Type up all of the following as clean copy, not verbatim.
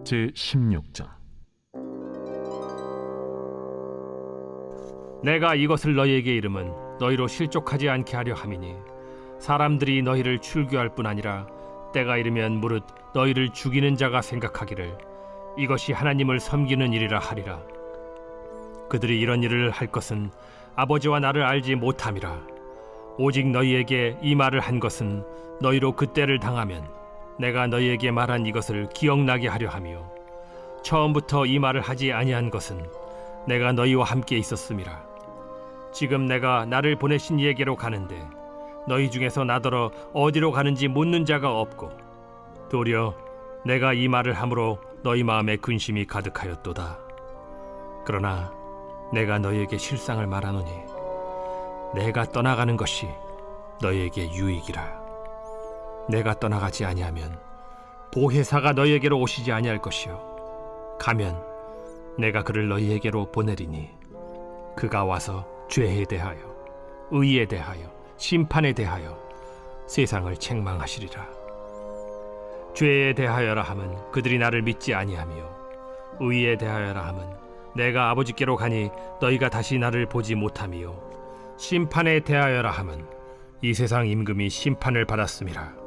제16장. 내가 이것을 너희에게 이름은 너희로 실족하지 않게 하려 함이니 사람들이 너희를 출교할 뿐 아니라 때가 이르면 무릇 너희를 죽이는 자가 생각하기를 이것이 하나님을 섬기는 일이라 하리라. 그들이 이런 일을 할 것은 아버지와 나를 알지 못함이라. 오직 너희에게 이 말을 한 것은 너희로 그때를 당하면 내가 너희에게 말한 이것을 기억나게 하려 함이요 처음부터 이 말을 하지 아니한 것은 내가 너희와 함께 있었음이라. 지금 내가 나를 보내신 이에게로 가는데 너희 중에서 나더러 어디로 가는지 묻는 자가 없고 도리어 내가 이 말을 함으로 너희 마음에 근심이 가득하였도다. 그러나 내가 너희에게 실상을 말하노니 내가 떠나가는 것이 너희에게 유익이라. 내가 떠나가지 아니하면 보혜사가 너희에게로 오시지 아니할 것이요 가면 내가 그를 너희에게로 보내리니 그가 와서 죄에 대하여 의에 대하여 심판에 대하여 세상을 책망하시리라. 죄에 대하여라 함은 그들이 나를 믿지 아니하며 의에 대하여라 함은 내가 아버지께로 가니 너희가 다시 나를 보지 못하며 심판에 대하여라 함은 이 세상 임금이 심판을 받았음이라.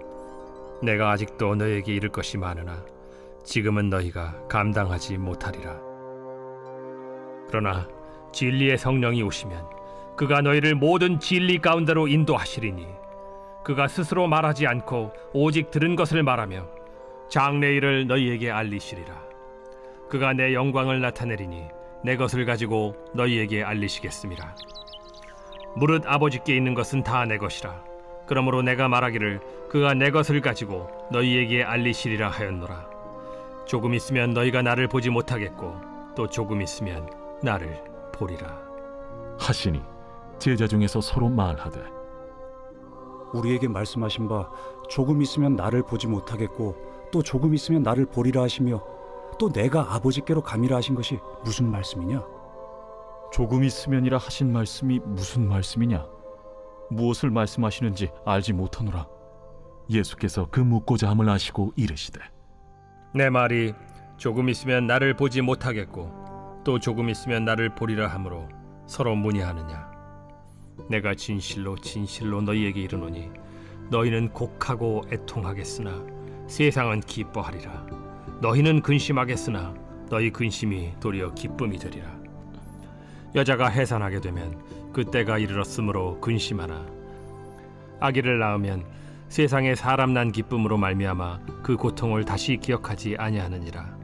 내가 아직도 너희에게 이를 것이 많으나 지금은 너희가 감당하지 못하리라. 그러나 진리의 성령이 오시면 그가 너희를 모든 진리 가운데로 인도하시리니 그가 스스로 말하지 않고 오직 들은 것을 말하며 장래일을 너희에게 알리시리라. 그가 내 영광을 나타내리니 내 것을 가지고 너희에게 알리시겠음이라. 무릇 아버지께 있는 것은 다 내 것이라. 그러므로 내가 말하기를 그가 내 것을 가지고 너희에게 알리시리라 하였노라. 조금 있으면 너희가 나를 보지 못하겠고 또 조금 있으면 나를 보리라 하시니 제자 중에서 서로 말하되 우리에게 말씀하신 바 조금 있으면 나를 보지 못하겠고 또 조금 있으면 나를 보리라 하시며 또 내가 아버지께로 가미라 하신 것이 무슨 말씀이냐? 조금 있으면이라 하신 말씀이 무슨 말씀이냐? 무엇을 말씀하시는지 알지 못하노라. 예수께서 그 묻고자 함을 아시고 이르시되 내 말이 조금 있으면 나를 보지 못하겠고 또 조금 있으면 나를 보리라 하므로 서로 문의하느냐? 내가 진실로 진실로 너희에게 이르노니 너희는 곡하고 애통하겠으나 세상은 기뻐하리라. 너희는 근심하겠으나 너희 근심이 도리어 기쁨이 되리라. 여자가 해산하게 되면 그때가 이르렀으므로 근심하나 아기를 낳으면 세상에 사람 난 기쁨으로 말미암아 그 고통을 다시 기억하지 아니하느니라.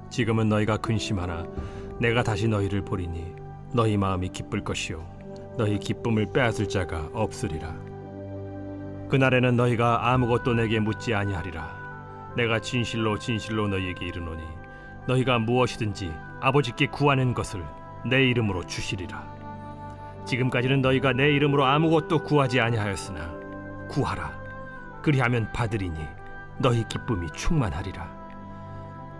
지금은 너희가 근심하나 내가 다시 너희를 보리니 너희 마음이 기쁠 것이요 너희 기쁨을 빼앗을 자가 없으리라. 그날에는 너희가 아무것도 내게 묻지 아니하리라. 내가 진실로 진실로 너희에게 이르노니 너희가 무엇이든지 아버지께 구하는 것을 내 이름으로 주시리라. 지금까지는 너희가 내 이름으로 아무것도 구하지 아니하였으나 구하라. 그리하면 받으리니 너희 기쁨이 충만하리라.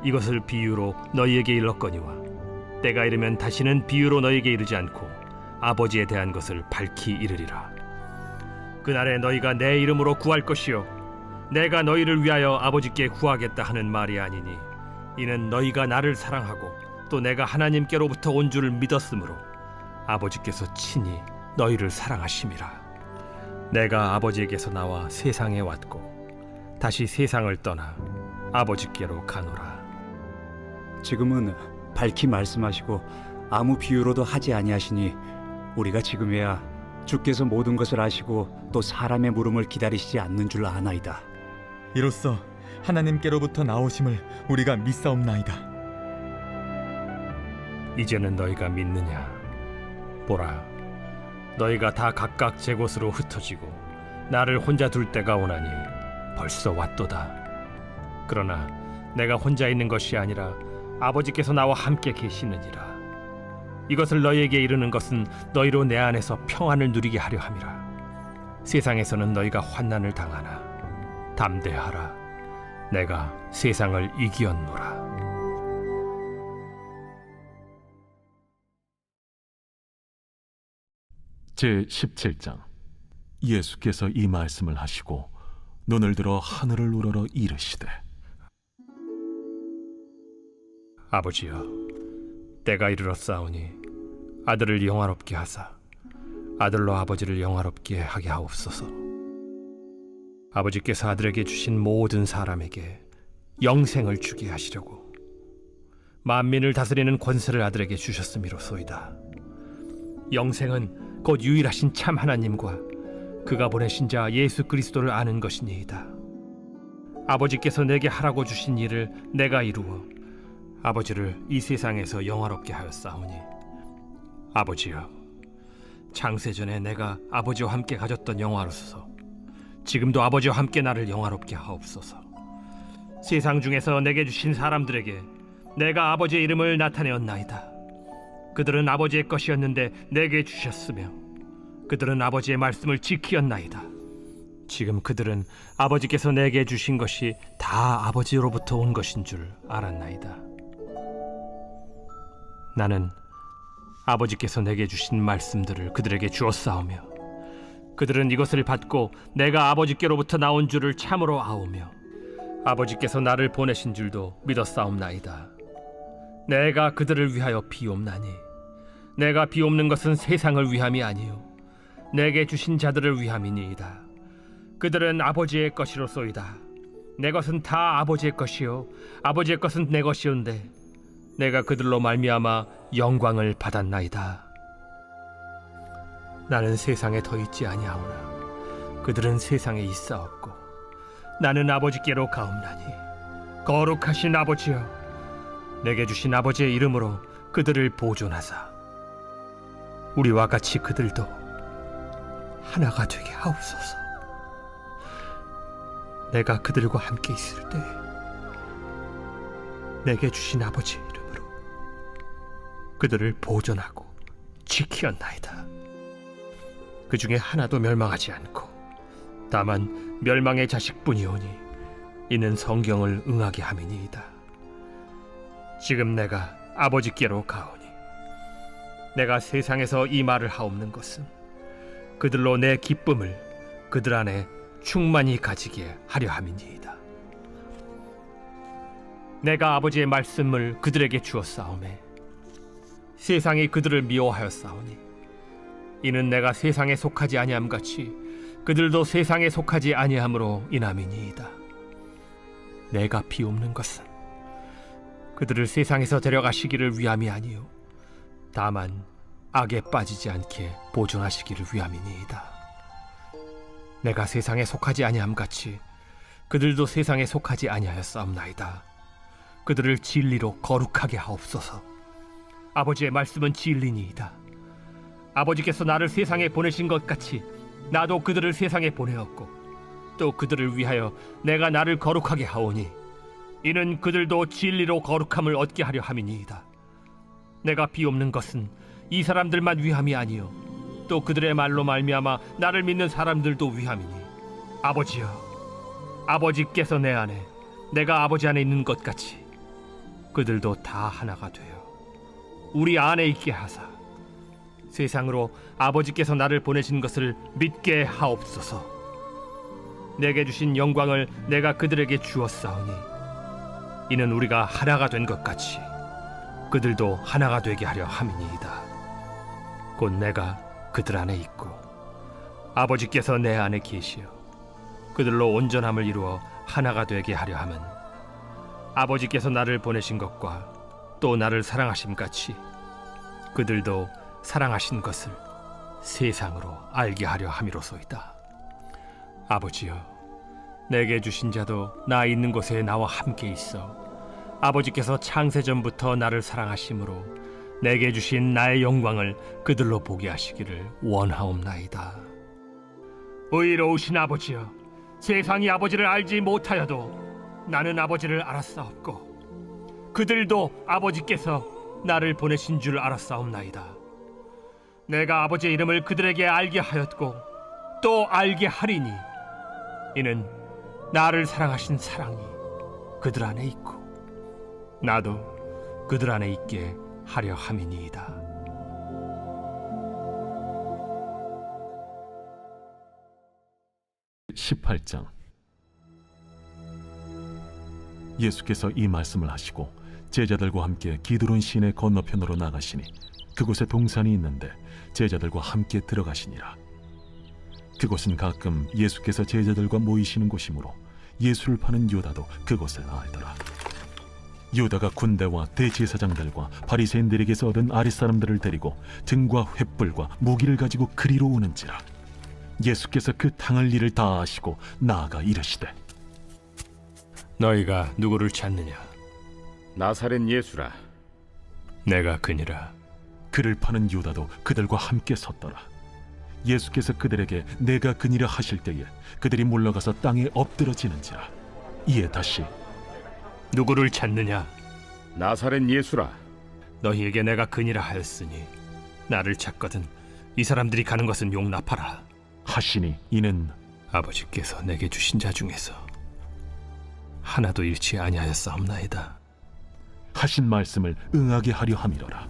이것을 비유로 너희에게 일렀거니와 때가 이르면 다시는 비유로 너희에게 이르지 않고 아버지에 대한 것을 밝히 이르리라. 그날에 너희가 내 이름으로 구할 것이요 내가 너희를 위하여 아버지께 구하겠다 하는 말이 아니니 이는 너희가 나를 사랑하고 또 내가 하나님께로부터 온 줄을 믿었으므로 아버지께서 친히 너희를 사랑하심이라. 내가 아버지에게서 나와 세상에 왔고 다시 세상을 떠나 아버지께로 가노라. 지금은 밝히 말씀하시고 아무 비유로도 하지 아니하시니 우리가 지금에야 주께서 모든 것을 아시고 또 사람의 물음을 기다리시지 않는 줄 아나이다. 이로써 하나님께로부터 나오심을 우리가 믿사옵나이다. 이제는 너희가 믿느냐? 보라, 너희가 다 각각 제 곳으로 흩어지고 나를 혼자 둘 때가 오나니 벌써 왔도다. 그러나 내가 혼자 있는 것이 아니라 아버지께서 나와 함께 계시느니라. 이것을 너희에게 이르는 것은 너희로 내 안에서 평안을 누리게 하려 함이라. 세상에서는 너희가 환난을 당하나 담대하라. 내가 세상을 이기었노라. 제17장. 예수께서 이 말씀을 하시고 눈을 들어 하늘을 우러러 이르시되 아버지여, 때가 이르렀사오니 아들을 영화롭게 하사 아들로 아버지를 영화롭게 하게 하옵소서. 아버지께서 아들에게 주신 모든 사람에게 영생을 주게 하시려고 만민을 다스리는 권세를 아들에게 주셨음이로소이다. 영생은 곧 유일하신 참 하나님과 그가 보내신 자 예수 그리스도를 아는 것이니이다. 아버지께서 내게 하라고 주신 일을 내가 이루어 아버지를 이 세상에서 영화롭게 하였사오니 아버지여, 창세전에 내가 아버지와 함께 가졌던 영화로서 지금도 아버지와 함께 나를 영화롭게 하옵소서. 세상 중에서 내게 주신 사람들에게 내가 아버지의 이름을 나타내었나이다. 그들은 아버지의 것이었는데 내게 주셨으며 그들은 아버지의 말씀을 지키었나이다. 지금 그들은 아버지께서 내게 주신 것이 다 아버지로부터 온 것인 줄 알았나이다. 나는 아버지께서 내게 주신 말씀들을 그들에게 주었사오며 그들은 이것을 받고 내가 아버지께로부터 나온 줄을 참으로 아오며 아버지께서 나를 보내신 줄도 믿었사옵나이다. 내가 그들을 위하여 비옵나니 내가 비옵는 것은 세상을 위함이 아니요 내게 주신 자들을 위함이니이다. 그들은 아버지의 것이로소이다. 내 것은 다 아버지의 것이요 아버지의 것은 내 것이온데 내가 그들로 말미암아 영광을 받았나이다. 나는 세상에 더 있지 아니하오나 그들은 세상에 있사옵고 나는 아버지께로 가옵나니 거룩하신 아버지여, 내게 주신 아버지의 이름으로 그들을 보존하사 우리와 같이 그들도 하나가 되게 하옵소서. 내가 그들과 함께 있을 때 내게 주신 아버지의 이름으로 그들을 보존하고 지키었나이다. 그 중에 하나도 멸망하지 않고 다만 멸망의 자식뿐이오니 이는 성경을 응하게 함이니이다. 지금 내가 아버지께로 가오니 내가 세상에서 이 말을 하옵는 것은 그들로 내 기쁨을 그들 안에 충만히 가지게 하려 함이니이다. 내가 아버지의 말씀을 그들에게 주었사오매 세상이 그들을 미워하였사오니 이는 내가 세상에 속하지 아니함 같이 그들도 세상에 속하지 아니함으로 인함이니이다. 내가 비옵는 것은 그들을 세상에서 데려가시기를 위함이 아니요 다만 악에 빠지지 않게 보존하시기를 위함이니이다. 내가 세상에 속하지 아니함 같이 그들도 세상에 속하지 아니하였사옵나이다. 그들을 진리로 거룩하게 하옵소서. 아버지의 말씀은 진리니이다. 아버지께서 나를 세상에 보내신 것 같이 나도 그들을 세상에 보내었고 또 그들을 위하여 내가 나를 거룩하게 하오니 이는 그들도 진리로 거룩함을 얻게 하려 함이니이다. 내가 비옵는 것은 이 사람들만 위함이 아니요 또 그들의 말로 말미암아 나를 믿는 사람들도 위함이니 아버지여, 아버지께서 내 안에 내가 아버지 안에 있는 것 같이 그들도 다 하나가 되어 우리 안에 있게 하사 세상으로 아버지께서 나를 보내신 것을 믿게 하옵소서. 내게 주신 영광을 내가 그들에게 주었사오니 이는 우리가 하나가 된 것 같이 그들도 하나가 되게 하려 함이니이다. 곧 내가 그들 안에 있고 아버지께서 내 안에 계시어 그들로 온전함을 이루어 하나가 되게 하려 함은 아버지께서 나를 보내신 것과 또 나를 사랑하심 같이 그들도 사랑하신 것을 세상으로 알게 하려 함이로소이다. 아버지여, 내게 주신 자도 나 있는 곳에 나와 함께 있어 아버지께서 창세전부터 나를 사랑하심으로 내게 주신 나의 영광을 그들로 보게 하시기를 원하옵나이다. 의로우신 아버지여, 세상이 아버지를 알지 못하여도 나는 아버지를 알았사옵고 그들도 아버지께서 나를 보내신 줄 알았사옵나이다. 내가 아버지의 이름을 그들에게 알게 하였고 또 알게 하리니 이는 나를 사랑하신 사랑이 그들 안에 있고 나도 그들 안에 있게 하려 함이니이다. (18장) 예수께서 이 말씀을 하시고 제자들과 함께 기드론 시내 건너편으로 나가시니 그곳에 동산이 있는데 제자들과 함께 들어가시니라. 그곳은 가끔 예수께서 제자들과 모이시는 곳이므로 예수를 파는 유다도 그곳을 알더라. 유다가 군대와 대제사장들과 바리새인들에게서 얻은 아랫사람들을 데리고 등과 횃불과 무기를 가지고 그리로 오는지라. 예수께서 그 당할 일을 다 아시고 나아가 이르시되, 너희가 누구를 찾느냐? 나사렛 예수라. 내가 그니라. 그를 파는 유다도 그들과 함께 섰더라. 예수께서 그들에게 내가 그니라 하실 때에 그들이 물러가서 땅에 엎드러지는지라. 이에 다시 누구를 찾느냐? 나사렛 예수라. 너희에게 내가 그니라 하였으니 나를 찾거든 이 사람들이 가는 것은 용납하라. 하시니 이는 아버지께서 내게 주신 자 중에서 하나도 잃지 아니하였사옵나이다. 하신 말씀을 응하게 하려 함이로라.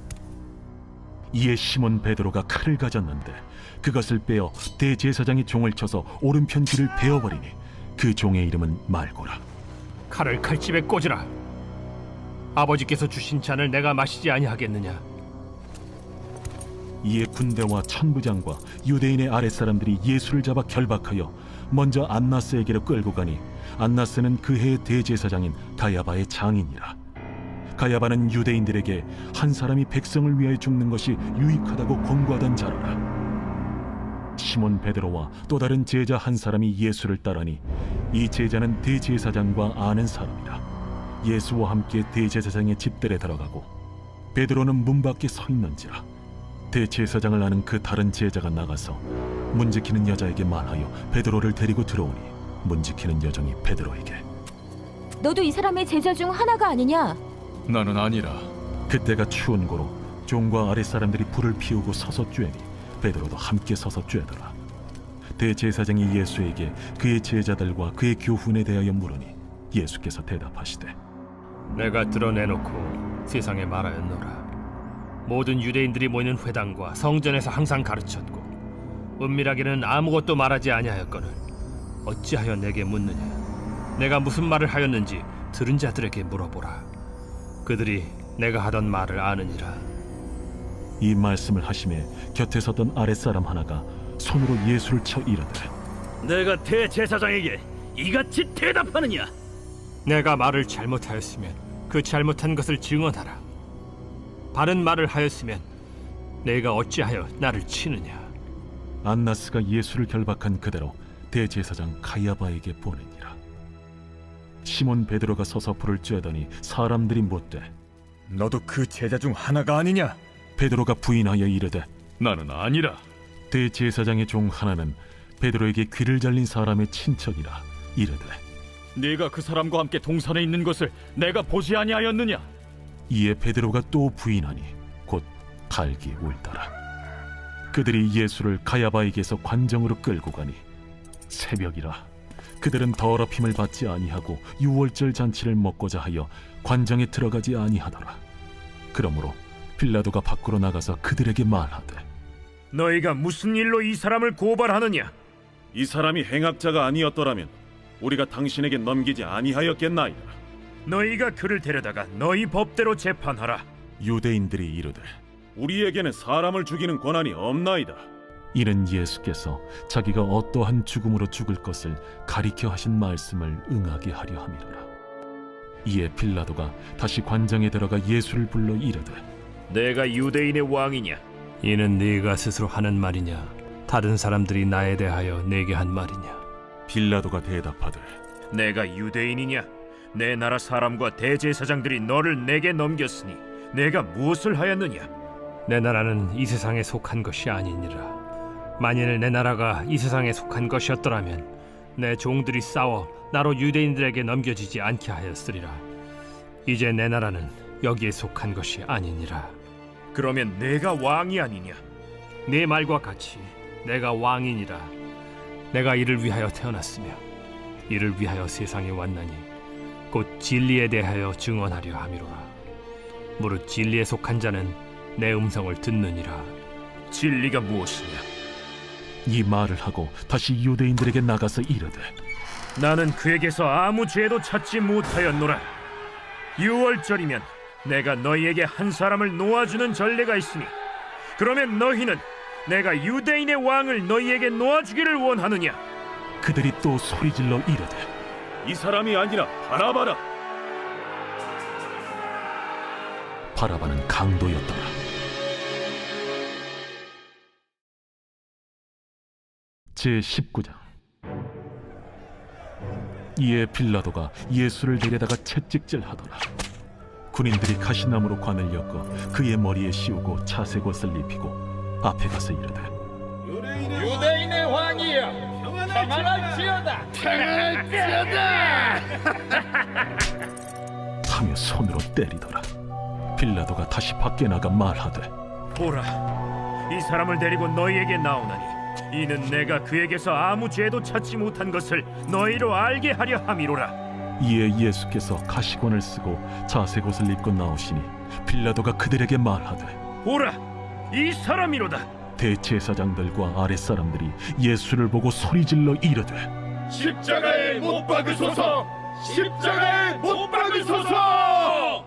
이에 시몬 베드로가 칼을 가졌는데 그것을 빼어 대제사장의 종을 쳐서 오른편 귀를 베어버리니 그 종의 이름은 말고라. 칼을 칼집에 꽂으라. 아버지께서 주신 잔을 내가 마시지 아니하겠느냐? 이에 군대와 천부장과 유대인의 아랫사람들이 예수를 잡아 결박하여 먼저 안나스에게로 끌고 가니 안나스는 그 해의 대제사장인 가야바의 장인이라. 가야바는 유대인들에게 한 사람이 백성을 위하여 죽는 것이 유익하다고 권고하던 자로라. 시몬 베드로와 또 다른 제자 한 사람이 예수를 따르니 이 제자는 대제사장과 아는 사람이라. 예수와 함께 대제사장의 집들에 들어가고 베드로는 문 밖에 서 있는지라. 대제사장을 아는 그 다른 제자가 나가서 문 지키는 여자에게 말하여 베드로를 데리고 들어오니 문 지키는 여종이 베드로에게, 너도 이 사람의 제자 중 하나가 아니냐? 나는 아니라. 그때가 추운 고로 종과 아랫사람들이 불을 피우고 서서 쬐니 베드로도 함께 서서 쬐더라. 대제사장이 예수에게 그의 제자들과 그의 교훈에 대하여 물으니 예수께서 대답하시되, 내가 드러내놓고 세상에 말하였노라. 모든 유대인들이 모이는 회당과 성전에서 항상 가르쳤고 은밀하게는 아무것도 말하지 아니하였거늘 어찌하여 내게 묻느냐? 내가 무슨 말을 하였는지 들은 자들에게 물어보라. 그들이 내가 하던 말을 아느니라. 이 말씀을 하심에 곁에 섰던 아랫사람 하나가 손으로 예수를 쳐 이르되, 내가 대제사장에게 이같이 대답하느냐? 내가 말을 잘못하였으면 그 잘못한 것을 증언하라. 바른 말을 하였으면 내가 어찌하여 나를 치느냐? 안나스가 예수를 결박한 그대로 대제사장 가야바에게 보내니라. 시몬 베드로가 서서 불을 쬐더니 사람들이 묻되, 너도 그 제자 중 하나가 아니냐? 베드로가 부인하여 이르되, 나는 아니라. 대제사장의 종 하나는 베드로에게 귀를 잘린 사람의 친척이라 이르되, 네가 그 사람과 함께 동산에 있는 것을 내가 보지 아니하였느냐? 이에 베드로가 또 부인하니 곧 달기 울더라. 그들이 예수를 가야바에게서 관정으로 끌고 가니 새벽이라. 그들은 더럽힘을 받지 아니하고 유월절 잔치를 먹고자 하여 관정에 들어가지 아니하더라. 그러므로 빌라도가 밖으로 나가서 그들에게 말하되, 너희가 무슨 일로 이 사람을 고발하느냐? 이 사람이 행악자가 아니었더라면 우리가 당신에게 넘기지 아니하였겠나이다. 너희가 그를 데려다가 너희 법대로 재판하라. 유대인들이 이르되, 우리에게는 사람을 죽이는 권한이 없나이다. 이는 예수께서 자기가 어떠한 죽음으로 죽을 것을 가리켜 하신 말씀을 응하게 하려 함이로라. 이에 빌라도가 다시 관정에 들어가 예수를 불러 이르되, 내가 유대인의 왕이냐? 이는 네가 스스로 하는 말이냐? 다른 사람들이 나에 대하여 내게 한 말이냐? 빌라도가 대답하되, 내가 유대인이냐? 내 나라 사람과 대제사장들이 너를 내게 넘겼으니 내가 무엇을 하였느냐? 내 나라는 이 세상에 속한 것이 아니니라. 만일 내 나라가 이 세상에 속한 것이었더라면 내 종들이 싸워 나로 유대인들에게 넘겨지지 않게 하였으리라. 이제 내 나라는 여기에 속한 것이 아니니라. 그러면 내가 왕이 아니냐? 네 말과 같이 내가 왕이니라. 내가 이를 위하여 태어났으며 이를 위하여 세상에 왔나니 곧 진리에 대하여 증언하려 함이로라. 무릇 진리에 속한 자는 내 음성을 듣느니라. 진리가 무엇이냐? 이 말을 하고 다시 유대인들에게 나가서 이르되, 나는 그에게서 아무 죄도 찾지 못하였노라. 유월절이면 내가 너희에게 한 사람을 놓아주는 전례가 있으니 그러면 너희는 내가 유대인의 왕을 너희에게 놓아주기를 원하느냐? 그들이 또 소리질러 이르되 이 사람이 아니라 바라바라. 바라바는 강도였더라. 제19장. 이에 빌라도가 예수를 데려다가 채찍질하더라. 군인들이 가시나무로 관을 엮어 그의 머리에 씌우고 자색 옷을 입히고 앞에 가서 이르되 유대인의 왕이여 평안할지어다. 하며 손으로 때리더라. 빌라도가 다시 밖에 나가 말하되 보라, 이 사람을 데리고 너희에게 나오나니 이는 내가 그에게서 아무 죄도 찾지 못한 것을 너희로 알게 하려 함이로라. 이에 예수께서 가시관을 쓰고 자색 옷을 입고 나오시니 빌라도가 그들에게 말하되 보라, 이 사람이로다. 대제사장들과 아랫사람들이 예수를 보고 소리질러 이르되 십자가에 못 박으소서. 십자가에 못 박으소서.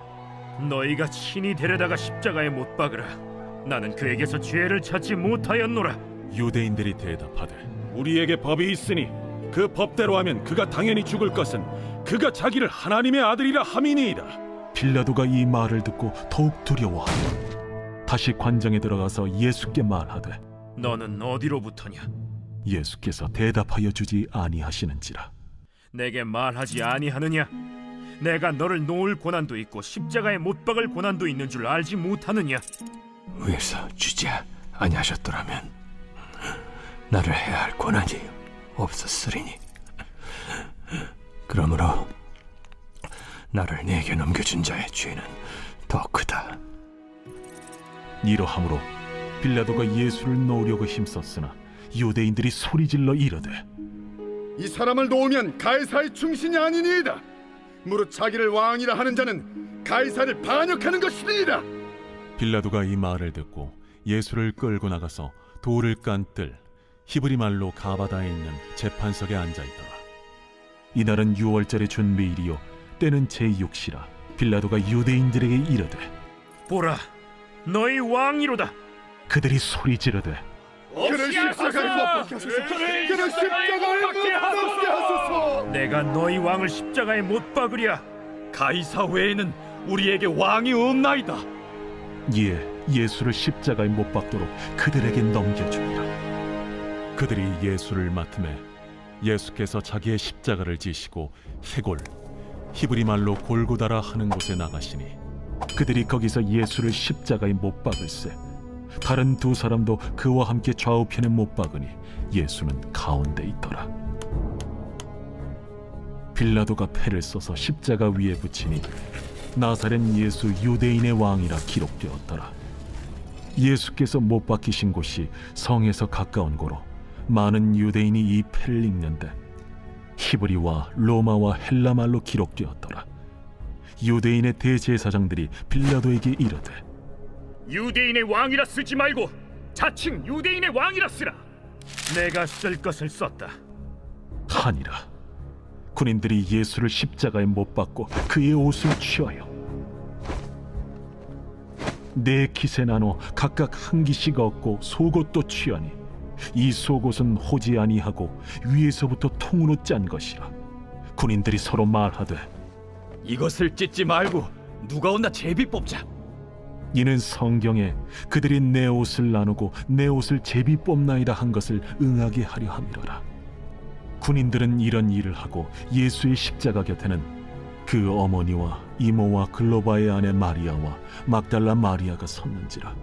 너희가 친히 데려다가 십자가에 못 박으라. 나는 그에게서 죄를 찾지 못하였노라. 유대인들이 대답하되 우리에게 법이 있으니 그 법대로 하면 그가 당연히 죽을 것은 그가 자기를 하나님의 아들이라 함이니이다. 빌라도가 이 말을 듣고 더욱 두려워하며 다시 관정에 들어가서 예수께 말하되 너는 어디로부터냐? 예수께서 대답하여 주지 아니하시는지라. 내게 말하지 아니하느냐? 내가 너를 놓을 고난도 있고 십자가에 못 박을 고난도 있는 줄 알지 못하느냐? 위에서 주지 아니하셨더라면 나를 해야 할 권한이 없었으리니 그러므로 나를 네게 넘겨준 자의 죄는 더 크다. 이러함으로 빌라도가 예수를 놓으려고 힘썼으나 유대인들이 소리질러 이르되 이 사람을 놓으면 가이사의 충신이 아니니이다. 무릇 자기를 왕이라 하는 자는 가이사를 반역하는 것이니이다. 빌라도가 이 말을 듣고 예수를 끌고 나가서 돌을 깐 뜰 히브리 말로 가바다에 있는 재판석에 앉아있더라. 이날은 유월절의 준비일이요 때는 제6시라. 빌라도가 유대인들에게 이르되 보라, 너희 왕이로다. 그들이 소리 지르되 그를 십자가에 못 박게 하소서. 그를 십자가에 못 박게 하소서. 내가 너희 왕을 십자가에 못 박으랴. 가이사 외에는 우리에게 왕이 없나이다. 이에 예수를 십자가에 못 박도록 그들에게 넘겨주니라. 그들이 예수를 맡음에 예수께서 자기의 십자가를 지시고 해골 히브리 말로 골고다라 하는 곳에 나가시니 그들이 거기서 예수를 십자가에 못 박을세. 다른 두 사람도 그와 함께 좌우편에 못 박으니 예수는 가운데 있더라. 빌라도가 패를 써서 십자가 위에 붙이니 나사렛 예수 유대인의 왕이라 기록되었더라. 예수께서 못 박히신 곳이 성에서 가까운 고로 많은 유대인이 이 패를 읽는데 히브리와 로마와 헬라 말로 기록되었더라. 유대인의 대제사장들이 빌라도에게 이르되 유대인의 왕이라 쓰지 말고 자칭 유대인의 왕이라 쓰라. 내가 쓸 것을 썼다. 하니라. 군인들이 예수를 십자가에 못 박고 그의 옷을 취하여 네 깃에 나눠 각각 한 깃씩 얻고 속옷도 취하니 이 속옷은 호지 아니하고 위에서부터 통으로 짠 것이라. 군인들이 서로 말하되 이것을 찢지 말고 누가 온나 제비 뽑자. 이는 성경에 그들이 내 옷을 나누고 내 옷을 제비 뽑나이다 한 것을 응하게 하려 함이로라. 군인들은 이런 일을 하고 예수의 십자가 곁에는 그 어머니와 이모와 글로바의 아내 마리아와 막달라 마리아가 섰는지라.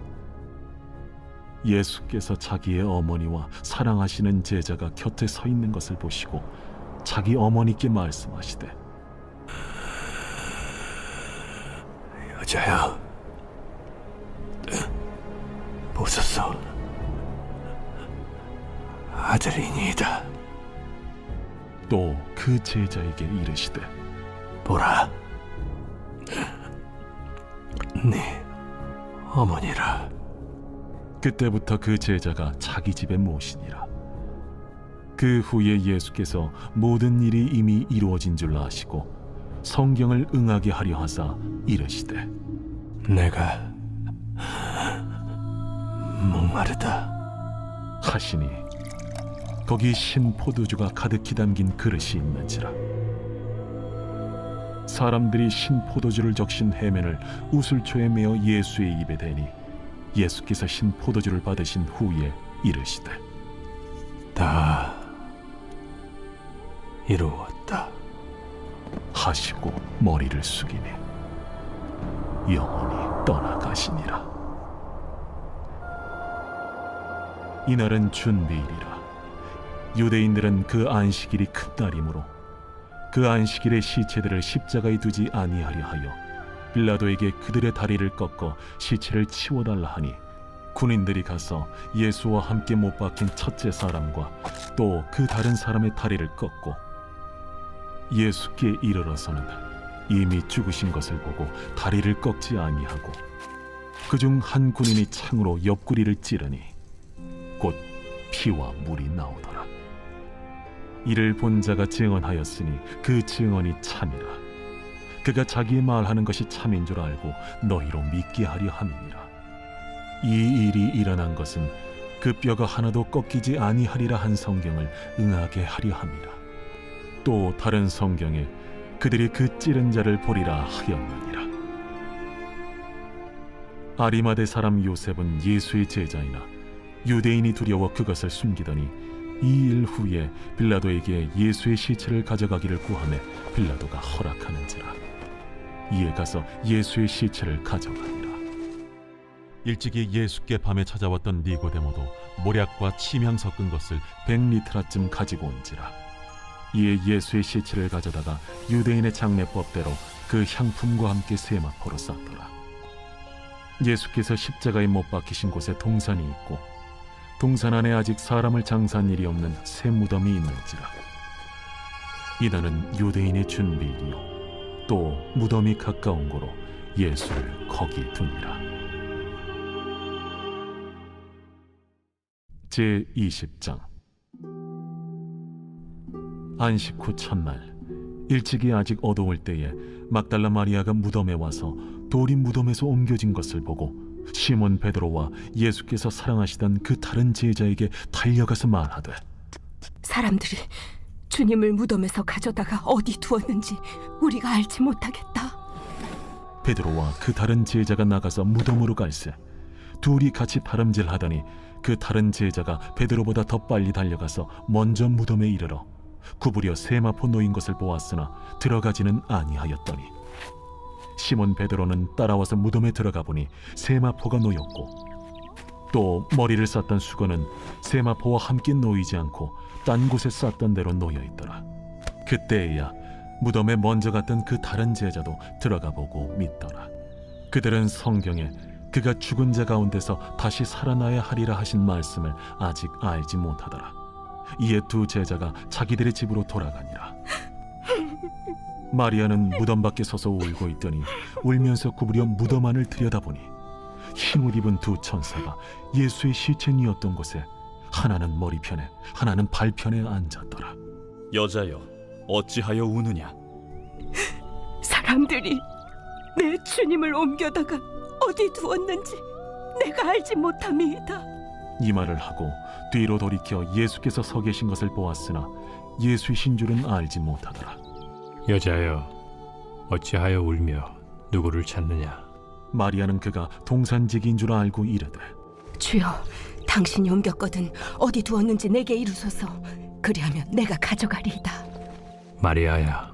예수께서 자기의 어머니와 사랑하시는 제자가 곁에 서 있는 것을 보시고 자기 어머니께 말씀하시되 여자야, 보소서, 아들이니이다. 또 그 제자에게 이르시되 보라, 네 어머니라. 그때부터 그 제자가 자기 집에 모시니라. 그 후에 예수께서 모든 일이 이미 이루어진 줄 아시고 성경을 응하게 하려 하사 이르시되 내가 목마르다 하시니 거기 신 포도주가 가득히 담긴 그릇이 있는지라. 사람들이 신 포도주를 적신 해면을 우슬초에 메어 예수의 입에 대니 예수께서 신 포도주를 받으신 후에 이르시되 다 이루었다 하시고 머리를 숙이니 영원히 떠나가시니라. 이날은 준비일이라. 유대인들은 그 안식일이 큰 날이므로 그 안식일에 시체들을 십자가에 두지 아니하려 하여 빌라도에게 그들의 다리를 꺾어 시체를 치워달라 하니 군인들이 가서 예수와 함께 못 박힌 첫째 사람과 또 그 다른 사람의 다리를 꺾고 예수께 이르러서는 이미 죽으신 것을 보고 다리를 꺾지 아니하고 그중 한 군인이 창으로 옆구리를 찌르니 곧 피와 물이 나오더라. 이를 본 자가 증언하였으니 그 증언이 참이라. 그가 자기의 말하는 것이 참인 줄 알고 너희로 믿게 하려 함이니라. 이 일이 일어난 것은 그 뼈가 하나도 꺾이지 아니하리라 한 성경을 응하게 하려 함이라. 또 다른 성경에 그들이 그 찌른 자를 보리라 하였느니라. 아리마대 사람 요셉은 예수의 제자이나 유대인이 두려워 그것을 숨기더니 이 일 후에 빌라도에게 예수의 시체를 가져가기를 구하매 빌라도가 허락하는지라. 이에 가서 예수의 시체를 가져가니라. 일찍이 예수께 밤에 찾아왔던 니고데모도 모략과 침향 섞은 것을 100리트라쯤 가지고 온지라. 이에 예수의 시체를 가져다가 유대인의 장례법대로 그 향품과 함께 세마포로 쌌더라. 예수께서 십자가에 못 박히신 곳에 동산이 있고 동산 안에 아직 사람을 장사한 일이 없는 새 무덤이 있는지라. 이날은 유대인의 준비일이요 또 무덤이 가까운 고로 예수를 거기 두니라. 제20장. 안식 후 첫날 일찍이 아직 어두울 때에 막달라 마리아가 무덤에 와서 돌이 무덤에서 옮겨진 것을 보고 시몬 베드로와 예수께서 사랑하시던 그 다른 제자에게 달려가서 말하되 사람들이 주님을 무덤에서 가져다가 어디 두었는지 우리가 알지 못하겠다. 베드로와 그 다른 제자가 나가서 무덤으로 갈새 둘이 같이 다름질하더니 그 다른 제자가 베드로보다 더 빨리 달려가서 먼저 무덤에 이르러 구부려 세마포 놓인 것을 보았으나 들어가지는 아니하였더니 시몬 베드로는 따라와서 무덤에 들어가 보니 세마포가 놓였고 또 머리를 쌌던 수건은 세마포와 함께 놓이지 않고 딴 곳에 쌌던 대로 놓여 있더라. 그때에야 무덤에 먼저 갔던 그 다른 제자도 들어가 보고 믿더라. 그들은 성경에 그가 죽은 자 가운데서 다시 살아나야 하리라 하신 말씀을 아직 알지 못하더라. 이에 두 제자가 자기들의 집으로 돌아가니라. 마리아는 무덤 밖에 서서 울고 있더니 울면서 구부려 무덤 안을 들여다보니 흰옷 입은 두 천사가 예수의 시체니었던 곳에 하나는 머리편에 하나는 발편에 앉았더라. 여자여, 어찌하여 우느냐? 사람들이 내 주님을 옮겨다가 어디 두었는지 내가 알지 못함이다. 이 말을 하고 뒤로 돌이켜 예수께서 서 계신 것을 보았으나 예수이신 줄은 알지 못하더라. 여자여, 어찌하여 울며 누구를 찾느냐? 마리아는 그가 동산지기인 줄 알고 이르되 주여, 당신이 옮겼거든 어디 두었는지 내게 이루소서. 그리하면 내가 가져가리이다. 마리아야.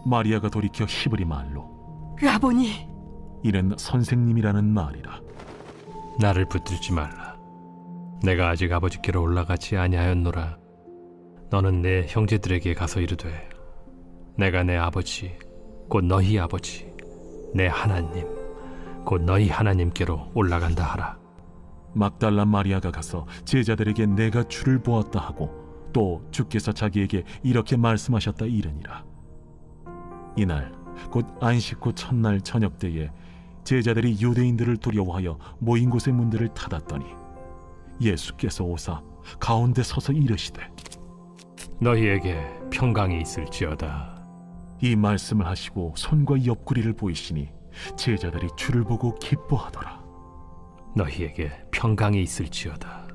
마리아가 돌이켜 히브리 말로 라보니, 이는 선생님이라는 말이라. 나를 붙들지 말라. 내가 아직 아버지께로 올라가지 아니하였노라. 너는 내 형제들에게 가서 이르되 내가 내 아버지 곧 너희 아버지 내 하나님 곧 너희 하나님께로 올라간다 하라. 막달라 마리아가 가서 제자들에게 내가 주를 보았다 하고 또 주께서 자기에게 이렇게 말씀하셨다 이르니라. 이날 곧 안식 후 첫날 저녁 때에 제자들이 유대인들을 두려워하여 모인 곳의 문들을 닫았더니 예수께서 오사 가운데 서서 이르시되 너희에게 평강이 있을지어다. 이 말씀을 하시고 손과 옆구리를 보이시니 제자들이 주를 보고 기뻐하더라. 너희에게 평강이 있을지어다.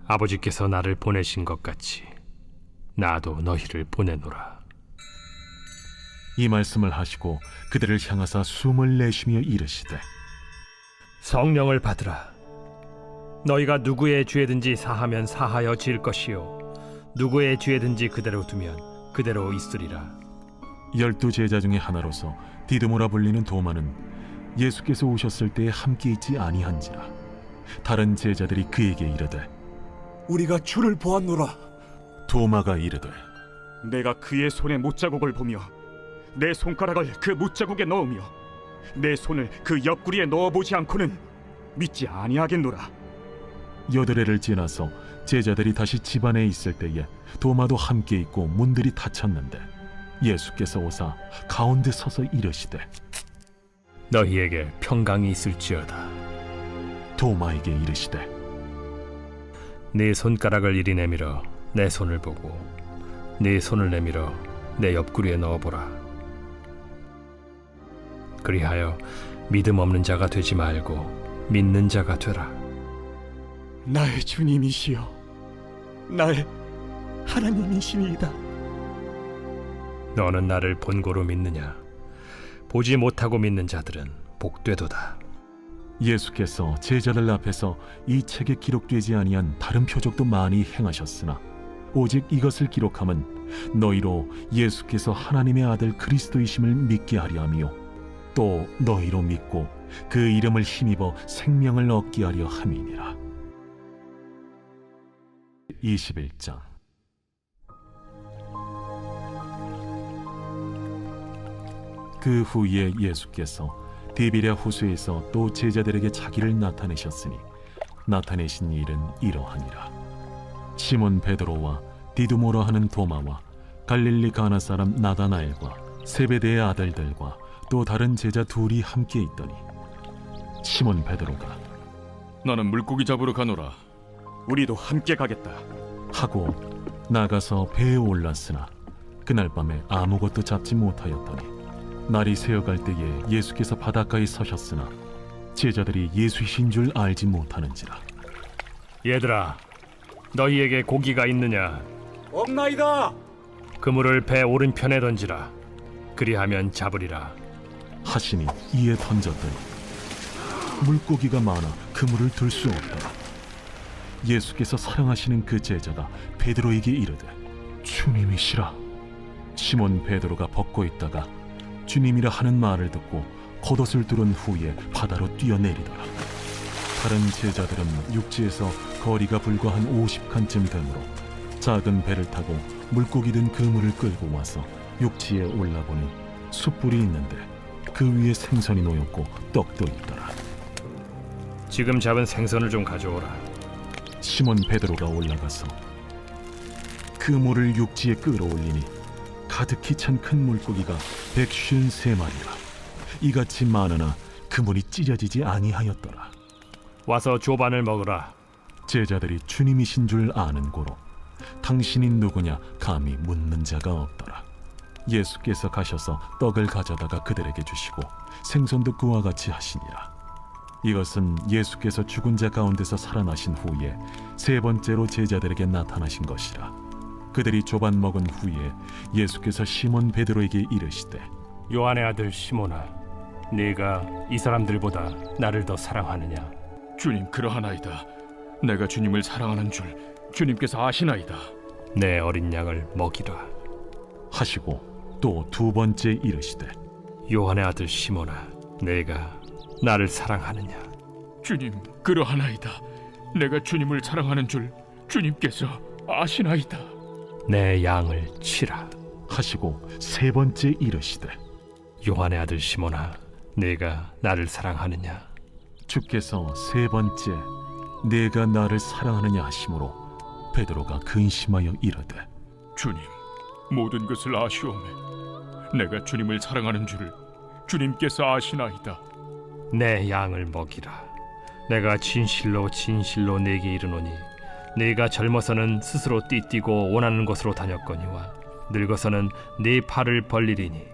아버지께서 나를 보내신 것 같이 나도 너희를 보내노라. 이 말씀을 하시고 그들을 향하사 숨을 내쉬며 이르시되 성령을 받으라. 너희가 누구의 죄든지 사하면 사하여 질 것이요 누구의 죄든지 그대로 두면 그대로 있으리라. 12 제자 중에 하나로서 디드모라 불리는 도마는 예수께서 오셨을 때에 함께 있지 아니한지라. 다른 제자들이 그에게 이르되 우리가 주를 보았노라. 도마가 이르되 내가 그의 손에 못자국을 보며 내 손가락을 그 못자국에 넣으며 내 손을 그 옆구리에 넣어보지 않고는 믿지 아니하겠노라. 8회를 지나서 제자들이 다시 집안에 있을 때에 도마도 함께 있고 문들이 닫혔는데 예수께서 오사 가운데 서서 이르시되 너희에게 평강이 있을지어다. 도마에게 이르시되 네 손가락을 이리 내밀어 내 손을 보고 네 손을 내밀어 내 옆구리에 넣어보라. 그리하여 믿음 없는 자가 되지 말고 믿는 자가 되라. 나의 주님이시여 나의 하나님이시니이다. 너는 나를 본고로 믿느냐? 보지 못하고 믿는 자들은 복되도다. 예수께서 제자들 앞에서 이 책에 기록되지 아니한 다른 표적도 많이 행하셨으나 오직 이것을 기록함은 너희로 예수께서 하나님의 아들 그리스도이심을 믿게 하려 함이요 또 너희로 믿고 그 이름을 힘입어 생명을 얻게 하려 함이니라. 21장. 그 후에 예수께서 디비랴 호수에서 또 제자들에게 자기를 나타내셨으니 나타내신 일은 이러하니라. 시몬 베드로와 디두모라 하는 도마와 갈릴리 가나 사람 나다나엘과 세베대의 아들들과 또 다른 제자 둘이 함께 있더니 시몬 베드로가 나는 물고기 잡으러 가노라. 우리도 함께 가겠다. 하고 나가서 배에 올랐으나 그날 밤에 아무것도 잡지 못하였더니 날이 새어갈 때에 예수께서 바닷가에 서셨으나 제자들이 예수이신 줄 알지 못하는지라. 얘들아, 너희에게 고기가 있느냐? 없나이다. 그물을 배 오른편에 던지라. 그리하면 잡으리라. 하시니 이에 던졌더니 물고기가 많아 그물을 들 수 없더라. 예수께서 사랑하시는 그 제자가 베드로에게 이르되 주님이시라. 시몬 베드로가 벗고 있다가 주님이라 하는 말을 듣고 겉옷을 두른 후에 바다로 뛰어내리더라. 다른 제자들은 육지에서 거리가 불과 한 50칸쯤 되므로 작은 배를 타고 물고기 든 그물을 끌고 와서 육지에 올라보니 숯불이 있는데 그 위에 생선이 놓였고 떡도 있더라. 지금 잡은 생선을 좀 가져오라. 시몬 베드로가 올라가서 그물을 육지에 끌어올리니 가득히 찬 큰 물고기가 153마리라. 이같이 많으나 그물이 찢어지지 아니하였더라. 와서 조반을 먹으라. 제자들이 주님이신 줄 아는 고로 당신이 누구냐 감히 묻는 자가 없더라. 예수께서 가셔서 떡을 가져다가 그들에게 주시고 생선도 그와 같이 하시니라. 이것은 예수께서 죽은 자 가운데서 살아나신 후에 세 번째로 제자들에게 나타나신 것이라. 그들이 조반 먹은 후에 예수께서 시몬 베드로에게 이르시되 요한의 아들 시몬아, 네가 이 사람들보다 나를 더 사랑하느냐? 주님 그러하나이다. 내가 주님을 사랑하는 줄 주님께서 아시나이다. 내 어린 양을 먹이라. 하시고 또 두 번째 이르시되 요한의 아들 시몬아, 네가 나를 사랑하느냐? 주님 그러하나이다. 내가 주님을 사랑하는 줄 주님께서 아시나이다. 내 양을 치라. 하시고 세 번째 이르시되 요한의 아들 시몬아, 네가 나를 사랑하느냐? 주께서 세 번째 내가 나를 사랑하느냐 하심으로 베드로가 근심하여 이르되 주님 모든 것을 아시오매 내가 주님을 사랑하는 줄을 주님께서 아시나이다. 내 양을 먹이라. 내가 진실로 진실로 네게 이르노니 네가 젊어서는 스스로 띠뛰고 원하는 곳으로 다녔거니와 늙어서는 네 팔을 벌리리니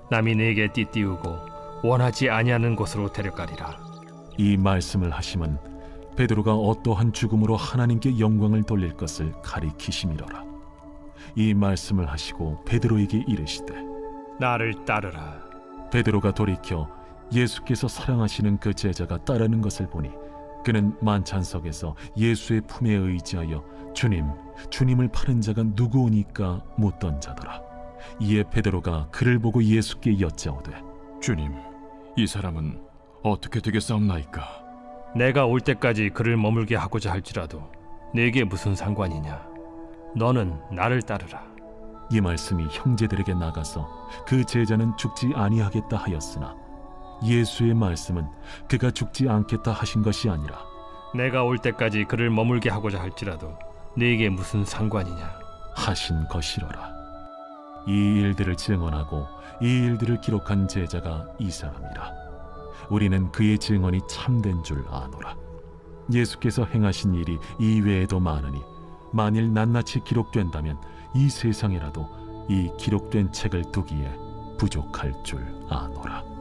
남이 네게 띠띠우고 원하지 아니하는 곳으로 데려가리라. 이 말씀을 하심은 베드로가 어떠한 죽음으로 하나님께 영광을 돌릴 것을 가리키심이로라. 이 말씀을 하시고 베드로에게 이르시되 나를 따르라. 베드로가 돌이켜 예수께서 사랑하시는 그 제자가 따르는 것을 보니 그는 만찬석에서 예수의 품에 의지하여 주님을 파는 자가 누구오니까 묻던 자더라. 이에 베드로가 그를 보고 예수께 여짜오되 주님, 이 사람은 어떻게 되겠사옵나이까? 내가 올 때까지 그를 머물게 하고자 할지라도 네게 무슨 상관이냐? 너는 나를 따르라. 이 말씀이 형제들에게 나가서 그 제자는 죽지 아니하겠다 하였으나 예수의 말씀은 그가 죽지 않겠다 하신 것이 아니라 내가 올 때까지 그를 머물게 하고자 할지라도 네게 무슨 상관이냐? 하신 것이로라. 이 일들을 증언하고 이 일들을 기록한 제자가 이 사람이라. 우리는 그의 증언이 참된 줄 아노라. 예수께서 행하신 일이 이 외에도 많으니 만일 낱낱이 기록된다면 이 세상에라도 이 기록된 책을 두기에 부족할 줄 아노라.